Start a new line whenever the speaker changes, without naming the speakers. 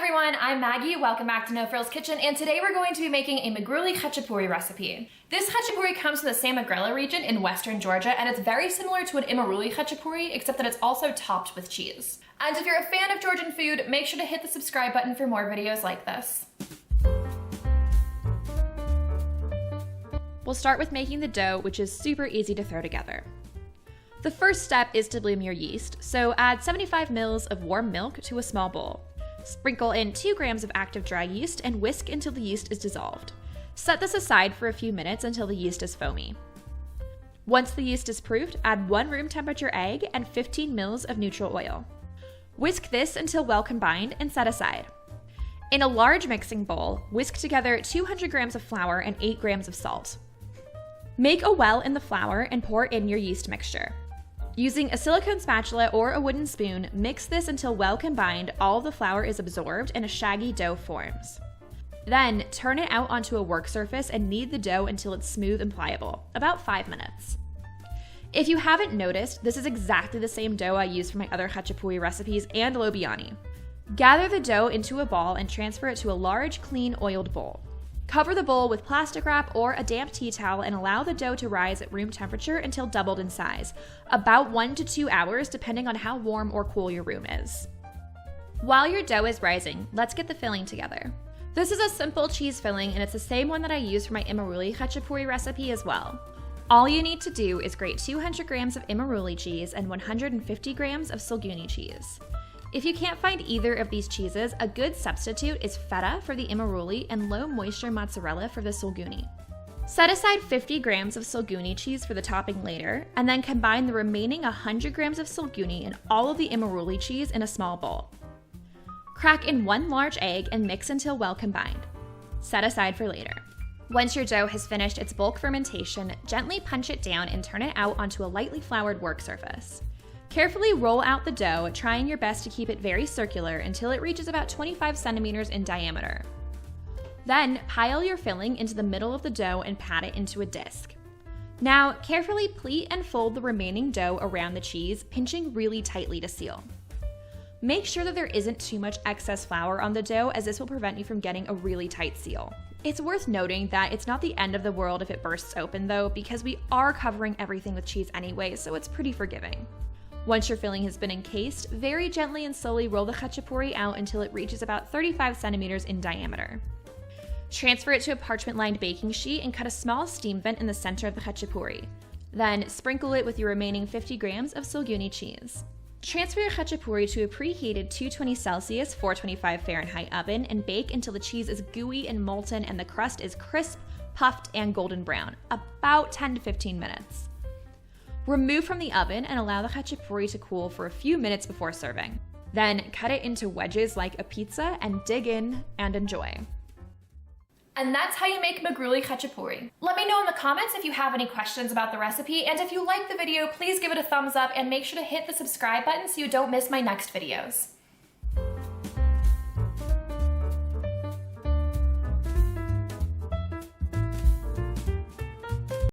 everyone, I'm Maggie. Welcome back to No Frills Kitchen, and today we're going to be making a Megruli Khachapuri recipe. This khachapuri comes from the Samegrelo region in western Georgia, and it's very similar to an Megruli Khachapuri, except that it's also topped with cheese. And if you're a fan of Georgian food, make sure to hit the subscribe button for more videos like this.
We'll start with making the dough, which is super easy to throw together. The first step is to bloom your yeast, so add 75 ml of warm milk to a small bowl. Sprinkle in 2 grams of active dry yeast and whisk until the yeast is dissolved. Set this aside for a few minutes until the yeast is foamy. Once the yeast is proofed, add 1 room temperature egg and 15 ml of neutral oil. Whisk this until well combined and set aside. In a large mixing bowl, whisk together 200 grams of flour and 8 grams of salt. Make a well in the flour and pour in your yeast mixture. Using a silicone spatula or a wooden spoon, mix this until well combined, all the flour is absorbed and a shaggy dough forms. Then, turn it out onto a work surface and knead the dough until it's smooth and pliable, about 5 minutes. If you haven't noticed, this is exactly the same dough I use for my other khachapuri recipes and lo biryani. Gather the dough into a ball and transfer it to a large, clean, oiled bowl. Cover the bowl with plastic wrap or a damp tea towel and allow the dough to rise at room temperature until doubled in size, about 1 to 2 hours depending on how warm or cool your room is. While your dough is rising, let's get the filling together. This is a simple cheese filling, and it's the same one that I use for my Megruli Khachapuri recipe as well. All you need to do is grate 200 grams of Megruli cheese and 150 grams of Sulguni cheese. If you can't find either of these cheeses, a good substitute is feta for the Megruli and low moisture mozzarella for the Sulguni. Set aside 50 grams of Sulguni cheese for the topping later, and then combine the remaining 100 grams of Sulguni and all of the Megruli cheese in a small bowl. Crack in 1 large egg and mix until well combined. Set aside for later. Once your dough has finished its bulk fermentation, gently punch it down and turn it out onto a lightly floured work surface. Carefully roll out the dough, trying your best to keep it very circular until it reaches about 25 centimeters in diameter. Then, pile your filling into the middle of the dough and pat it into a disc. Now, carefully pleat and fold the remaining dough around the cheese, pinching really tightly to seal. Make sure that there isn't too much excess flour on the dough, as this will prevent you from getting a really tight seal. It's worth noting that it's not the end of the world if it bursts open though, because we are covering everything with cheese anyway, so it's pretty forgiving. Once your filling has been encased, very gently and slowly roll the khachapuri out until it reaches about 35 centimeters in diameter. Transfer it to a parchment-lined baking sheet and cut a small steam vent in the center of the khachapuri. Then, sprinkle it with your remaining 50 grams of Sulguni cheese. Transfer your khachapuri to a preheated 220 Celsius, 425 Fahrenheit oven and bake until the cheese is gooey and molten and the crust is crisp, puffed, and golden brown, about 10 to 15 minutes. Remove from the oven and allow the khachapuri to cool for a few minutes before serving. Then cut it into wedges like a pizza and dig in and enjoy.
And that's how you make Megruli Khachapuri. Let me know in the comments if you have any questions about the recipe, and if you like the video, please give it a thumbs up and make sure to hit the subscribe button so you don't miss my next videos.